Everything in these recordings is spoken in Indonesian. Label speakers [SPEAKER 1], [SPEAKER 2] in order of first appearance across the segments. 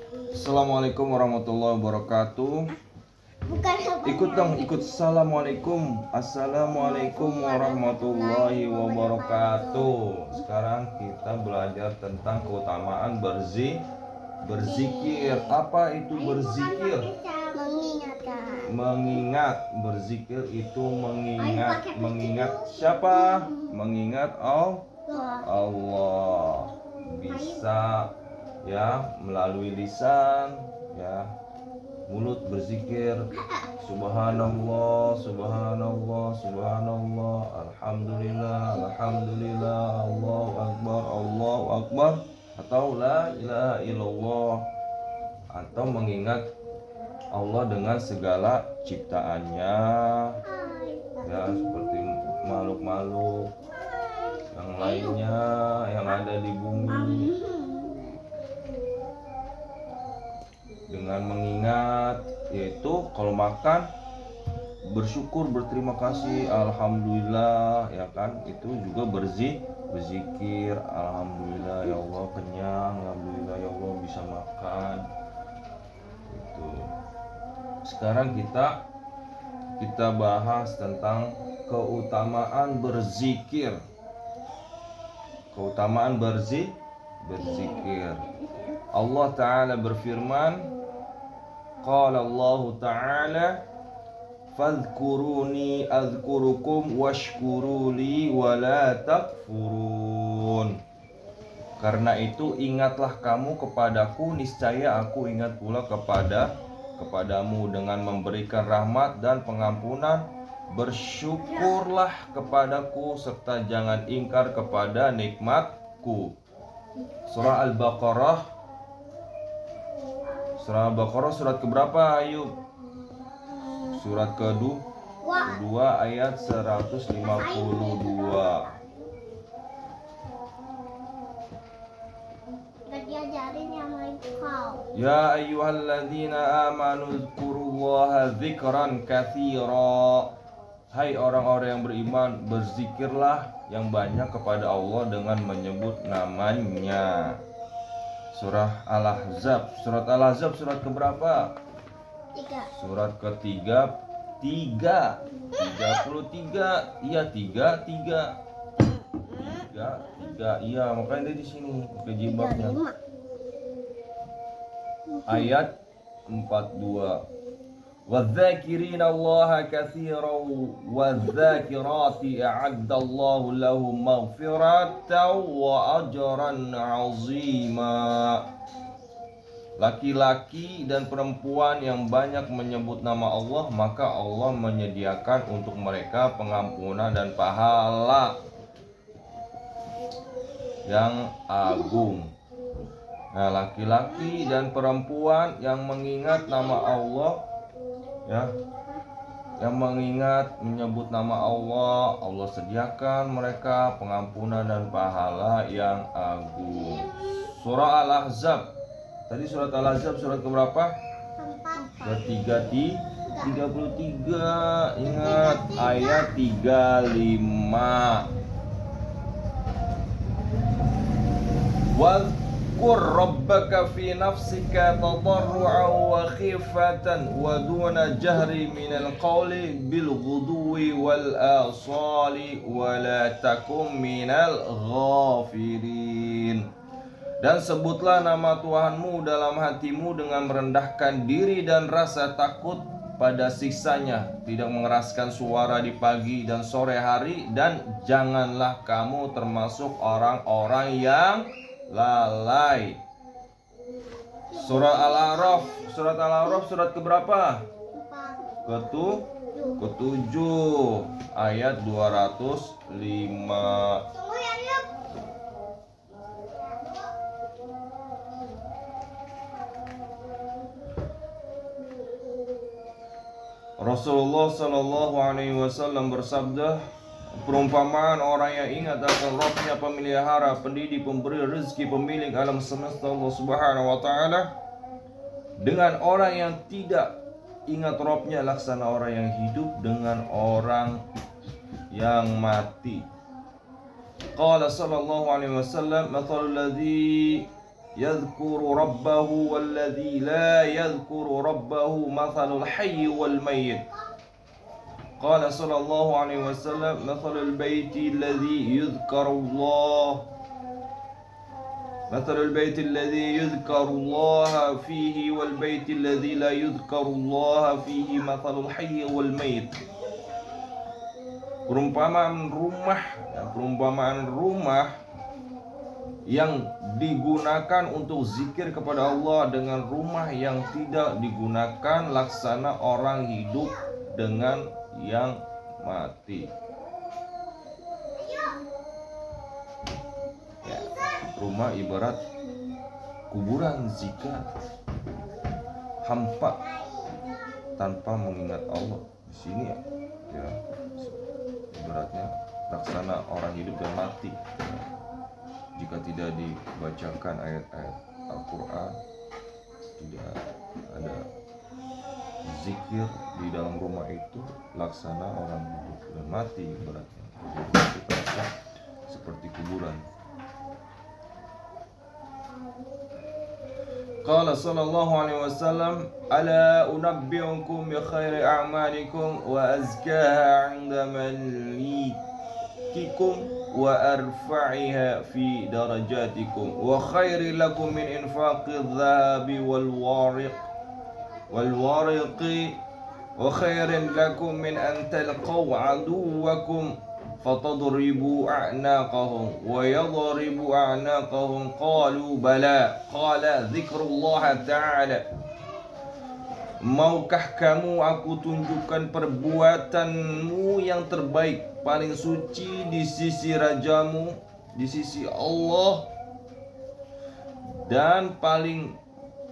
[SPEAKER 1] Assalamualaikum warahmatullahi wabarakatuh. Ikut dong, ikut. Assalamualaikum. Assalamualaikum warahmatullahi wabarakatuh. Sekarang kita belajar tentang keutamaan berzikir. Apa itu berzikir? Mengingat. Berzikir itu mengingat. Mengingat siapa? Mengingat Allah. Bisa ya melalui lisan, ya mulut berzikir subhanallah, subhanallah, subhanallah, alhamdulillah, alhamdulillah, Allahu akbar, atau la ilaha illallah, atau mengingat Allah dengan segala ciptaannya, ya seperti makhluk-makhluk yang lainnya yang ada di bumi. Dengan mengingat, yaitu kalau makan bersyukur, berterima kasih, alhamdulillah, ya kan, itu juga berzikir, alhamdulillah ya Allah kenyang, alhamdulillah ya Allah bisa makan. Itu. Sekarang kita bahas tentang keutamaan berzikir. Keutamaan berzikir. Allah Ta'ala berfirman, Qala Allah Ta'ala, Fadhkuruni adhkurukum washkuruli wala takfurun. Karena itu ingatlah kamu kepadaku, niscaya aku ingat pula kepadamu dengan memberikan rahmat dan pengampunan. Bersyukurlah kepadaku serta jangan ingkar kepada nikmatku. Surah Al-Baqarah. Surah Al-Baqarah surat keberapa, Ayub? Surat kedua ayat 152. Ya ayyuhalladzina amanu dzkurullaha dzikran katsira. Hai orang-orang yang beriman, berzikirlah yang banyak kepada Allah dengan menyebut namanya. Surah Al-Ahzab. Surat Al-Ahzab surat keberapa?
[SPEAKER 2] 3.
[SPEAKER 1] Surat ketiga 33. Iya 33. Iya, makanya dia di sini pakai jilbabnya. Ayat 42. وَالذَّاكِرِينَ اللَّهَ كَثِيرًا وَالذَّاكِرَاتِ أَعَدَّ اللَّهُ لَهُم مَغْفِرَةً وَأَجْرًا عَظِيمًا. Laki-laki dan perempuan yang banyak menyebut nama Allah, maka Allah menyediakan untuk mereka pengampunan dan pahala yang agung. Nah, laki-laki dan perempuan yang mengingat nama Allah, ya, yang mengingat menyebut nama Allah, Allah sediakan mereka pengampunan dan pahala yang agung. Surah Al-Ahzab. Tadi surat Al-Ahzab surat keberapa? Ketiga 33. Ingat ayat 35. Wadhkur rabbaka fi nafsika tadarru'an wa khifatan wa duna jahri minal qawli bil ghuduwi wal asali wa la takum minal ghafirin. Dan sebutlah nama Tuhanmu dalam hatimu dengan merendahkan diri dan rasa takut pada siksanya, tidak mengeraskan suara di pagi dan sore hari, dan janganlah kamu termasuk orang-orang yang lalai. Surah Al-A'raf. Surat Al-A'raf surat keberapa? Ketujuh ayat 205. Rasulullah Shallallahu Alaihi Wasallam bersabda, perumpamaan orang yang ingat akan Rabbnya, pemelihara, pendidik, pemberi rezeki, pemilik alam semesta Allah Subhanahu Wa Taala, dengan orang yang tidak ingat Rabbnya laksana orang yang hidup dengan orang yang mati. Qala sallallahu alaihi wasallam, mathalul ladzi yadhkuru rabbahu walladhi la yadhkuru rabbahu mathalul hayyi wal mayyit. Qala sallallahu alaihi wasallam mathalul baiti alladhi yudhkarullah مثل البيت الذي يذكر الله فيه والبيت الذي لا يذكر الله فيه مثل الحي والميت. Perumpamaan rumah yang digunakan untuk zikir kepada Allah dengan rumah yang tidak digunakan laksana orang hidup dengan yang mati. Rumah ibarat kuburan jika hampa tanpa mengingat Allah. Di sini ya ibaratnya laksana orang hidup dan mati. Jika tidak dibacakan ayat-ayat Al-Quran, tidak ada zikir di dalam rumah itu, laksana orang hidup dan mati ibaratnya. Jadi kita seperti kuburan. Qala sallallahu alaihi wasallam ala unabbi'ukum bi khairi a'malikum wa azkaha 'inda malikikum wa arfa'iha fi darajatikum wa khairi lakum min infaqidh dhahabi wal wariqi wa khairin lakum min an talqaw 'aduwakum fatadribu a'naqahum wa yadribu a'naqahum. Qalu bala. Qala dzikrullah ta'ala. Maukah kamu aku tunjukkan perbuatanmu yang terbaik, paling suci di sisi rajamu, di sisi Allah, dan paling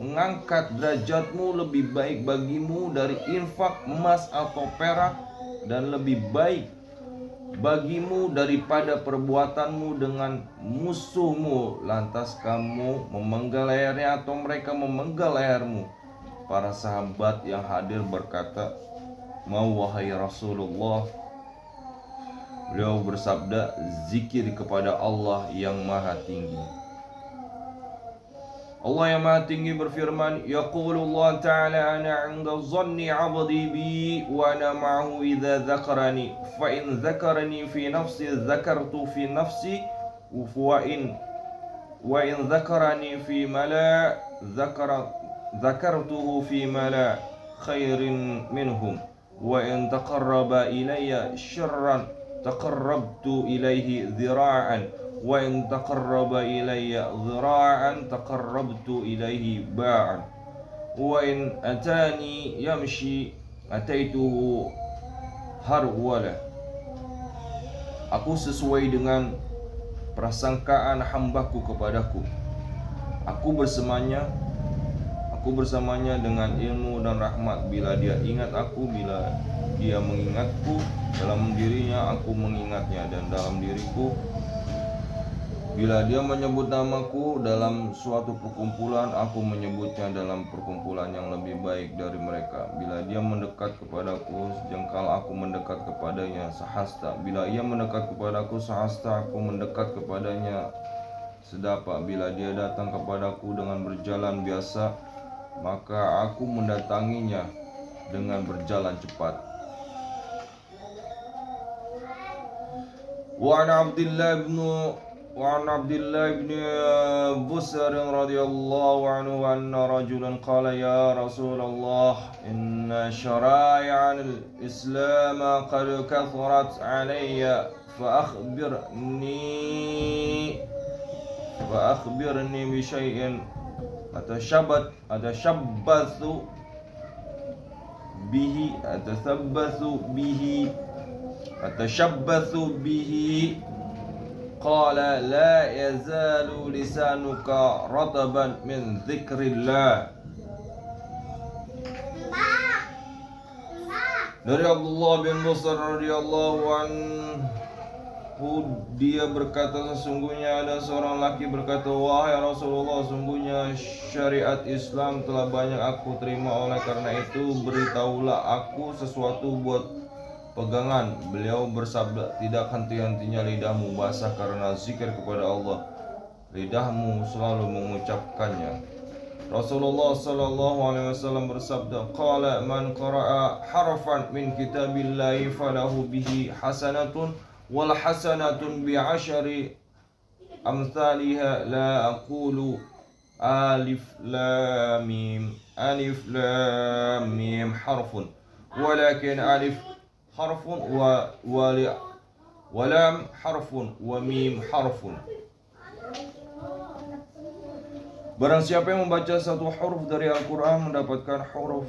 [SPEAKER 1] mengangkat derajatmu, lebih baik bagimu dari infak emas atau perak, dan lebih baik bagimu daripada perbuatanmu dengan musuhmu, lantas kamu memenggal lehernya atau mereka memenggal lehermu. Para sahabat yang hadir berkata, "Mau wahai Rasulullah?" Beliau bersabda, "Zikir kepada Allah yang maha tinggi." Allah yang maha tinggi berfirman, Yaqulullah ta'ala ana 'inda dhanni 'abdi bi wa ana ma'ahu idza dzakarani fa in dzakarani fi nafsi dzakartu fi nafsi wa in dzakarani fi mala dzakartuhu fi mala khairin minhum wa in taqarraba ilayya syarran taqarrabtu ilayhi dhira'an wa in taqarraba ilayya dhira'an taqarrabtu ilayhi ba'an wa in atani yamshi ataituhu harwala. Aku sesuai dengan prasangkaan hambaku kepadaku. Aku bersamanya dengan ilmu dan rahmat. Bila dia ingat aku, bila dia mengingatku, dalam dirinya aku mengingatnya, dan dalam diriku bila dia menyebut namaku dalam suatu perkumpulan, aku menyebutnya dalam perkumpulan yang lebih baik dari mereka. Bila dia mendekat kepadaku sejengkal, aku mendekat kepadanya sahasta. Bila ia mendekat kepadaku sahasta, aku mendekat kepadanya sedapa. Bila dia datang kepadaku dengan berjalan biasa, maka aku mendatanginya dengan berjalan cepat. وعن عبد الله بن بسر رضي الله عنه أن رجلا قال يا رسول الله إن شرائع الإسلام قد كثرت علي فأخبرني بشيء أتشبث به قال لا يزال لسانك رطبا من ذكر الله. Dari Abdullah bin Busr radhiyallahu anhu, dia berkata, sesungguhnya ada seorang laki berkata, wahai Rasulullah, sungguhnya syariat Islam telah banyak aku terima, oleh karena itu beritahulah aku sesuatu buat pegangan. Beliau bersabda, tidak henti-hentinya lidahmu basah karena zikir kepada Allah, lidahmu selalu mengucapkannya. Rasulullah sallallahu alaihi wasallam bersabda, qala man qara'a harfan min kitabillahi falahu bihi hasanatun wal hasanatun bi'ashari amsalha la aqulu alif lam mim harfun walakin alif harfun wa lam harfun wa mim harfun. Barang siapa yang membaca satu huruf dari Al-Quran mendapatkan huruf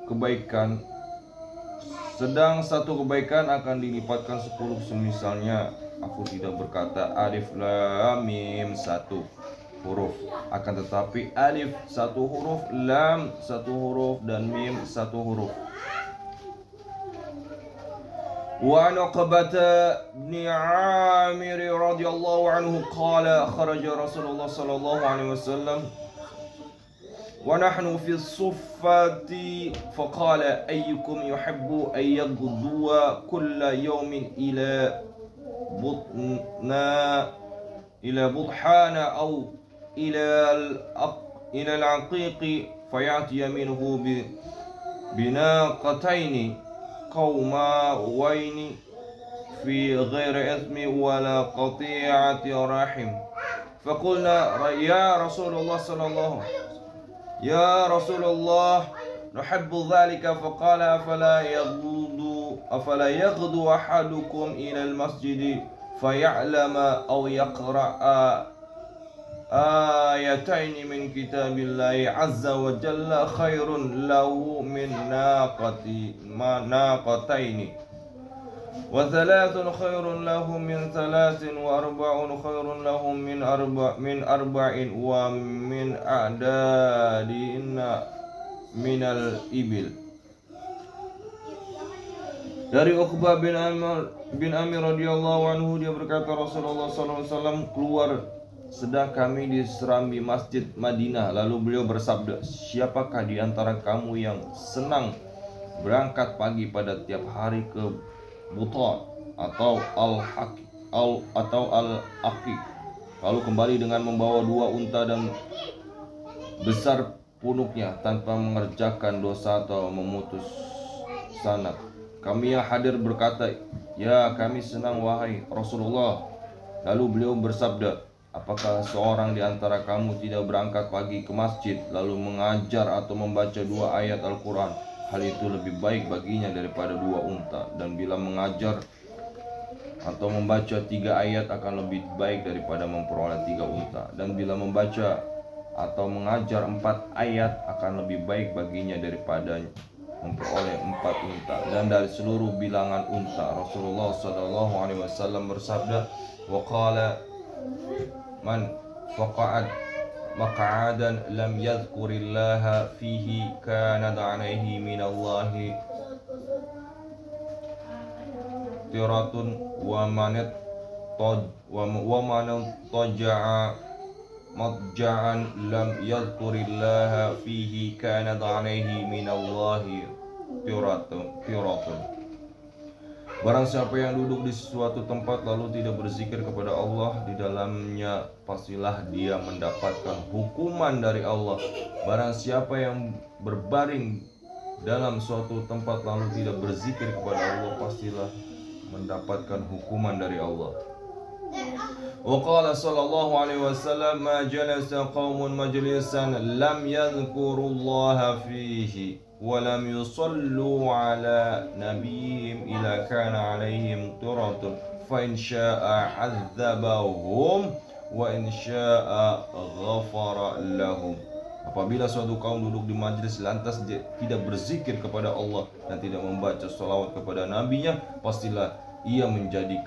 [SPEAKER 1] kebaikan, sedang satu kebaikan akan dilipatkan 10. Semisalnya aku tidak berkata alif lam mim satu huruf, akan tetapi alif satu huruf, lam satu huruf, dan mim satu huruf. Wa an Uqbah bin Amir radhiyallahu anhu qala kharaja Rasulullah sallallahu alaihi wasallam wa nahnu fi as-suffati faqala ayyukum yuhibbu an yaghduwa kulla yawmin ila budhana aw ila al-aqiqi fayati minhu binaqataini قوماوين في غير إثم ولا قطيعة رحم. فقلنا يا رسول الله صلى الله يا رسول الله نحب ذلك. فقال أفلا يغدو أحدكم إلى المسجد فيعلم أو يقرأ آيتين من كتاب الله عز وجل خير له من ناقتين وثلاث خير له من ثلاث وأربع خير له من أربع ومن أعدادهن من الإبل. Dari Uqbah bin Amir radhiyallahu anhu, dia berkata Rasulullah SAW keluar sedang kami di serambi masjid Madinah. Lalu beliau bersabda, siapakah di antara kamu yang senang berangkat pagi pada tiap hari ke Buta atau Al-Aqiq, lalu kembali dengan membawa 2 unta dan besar punuknya tanpa mengerjakan dosa atau memutus sanad? Kami yang hadir berkata, ya kami senang wahai Rasulullah. Lalu beliau bersabda, apakah seorang di antara kamu tidak berangkat pagi ke masjid lalu mengajar atau membaca 2 ayat Al-Quran? Hal itu lebih baik baginya daripada 2 unta. Dan bila mengajar atau membaca 3 ayat akan lebih baik daripada memperoleh 3 unta. Dan bila membaca atau mengajar 4 ayat akan lebih baik baginya daripada memperoleh 4 unta. Dan dari seluruh bilangan unta, Rasulullah SAW bersabda, waqala man waqa'ad maq'adan lam yadhkurillaha fihi kana alaihi minallahi tiratun wa man taja'a madja'an lam yadhkurillaha fihi kana alaihi minallahi tiratun. Barang siapa yang duduk di suatu tempat lalu tidak berzikir kepada Allah di dalamnya, pastilah dia mendapatkan hukuman dari Allah. Barang siapa yang berbaring dalam suatu tempat lalu tidak berzikir kepada Allah, pastilah mendapatkan hukuman dari Allah. Wa qala sallallahu alaihi wasallam, ma jalasa qaumun majlisan lam yadhkurullaha fihi walam yusallu ala nabiyhim ila kana alaihim turatun fa in syaa'a 'adzabahum wa in syaa'a ghafara lahum. Apabila suatu kaum duduk di majlis lantas dia tidak berzikir kepada Allah dan tidak membaca salawat kepada nabinya, pastilah ia menjadi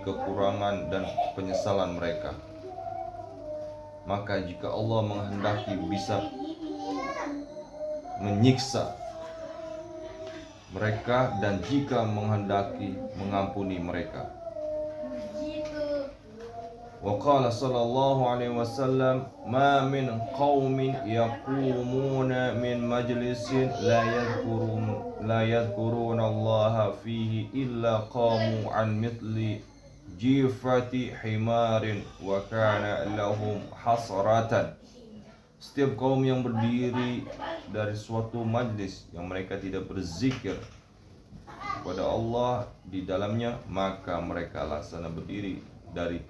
[SPEAKER 1] kekurangan dan penyesalan mereka. Maka jika Allah menghendaki bisa menyiksa mereka, dan jika menghendaki mengampuni mereka. Wa qala sallallahu alaihi wasallam, ma min qaumin yaqumuna min majlisin la yadhkuruna Allah fihi illa qamu an mithli jifati himarin wa kana lahum hasratan. Setiap kaum yang berdiri dari suatu majlis yang mereka tidak berzikir kepada Allah di dalamnya, maka mereka laksana berdiri dari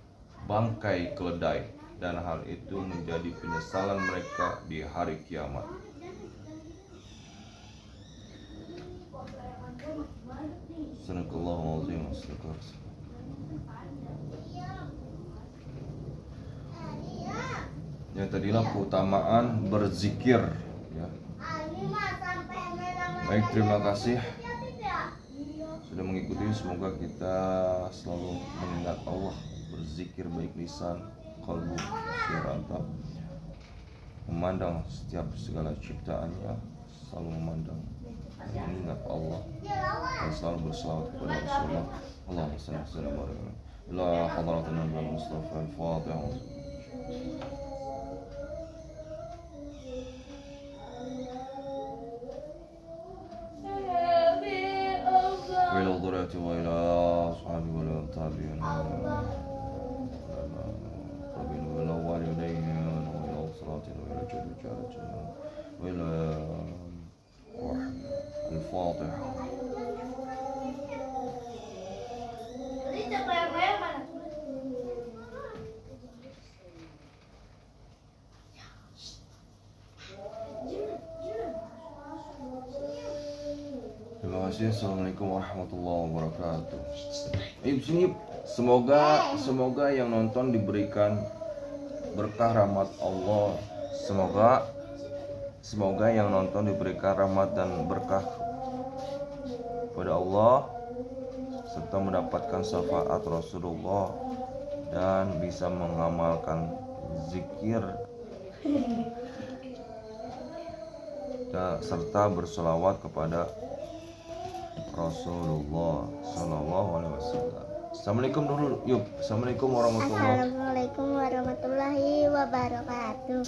[SPEAKER 1] bangkai keledai, dan hal itu menjadi penyesalan mereka di hari kiamat. Sadaqallahul azim. Ya, tadilah keutamaan berzikir ya. Baik, terima kasih sudah mengikuti. Semoga kita selalu mengingat Allah, berzikir baik lisan, kalbu, syarata, memandang setiap segala ciptaannya, selalu memandang dan mengingat Allah, dan selalu berselawat kepada Rasulullah. Allahumma shalli ala sayyidina ila hadratin Nabi Mustafa al-Fatihah. وإلى الضرعة وإلى أصحابه وإلى التابعين وإلى والدين وإلى أسرة وإلى جد جارة وإلى الفاتحة. Terima kasih. Assalamualaikum warahmatullahi wabarakatuh. Semoga yang nonton diberikan berkah rahmat Allah. Semoga yang nonton diberikan rahmat dan berkah pada Allah, serta mendapatkan syafaat Rasulullah dan bisa mengamalkan zikir serta berselawat kepada Rasulullah Sallallahu Alaihi Wasallam. Assalamualaikum dulu, yuk. Assalamualaikum warahmatullahi
[SPEAKER 2] wabarakatuh.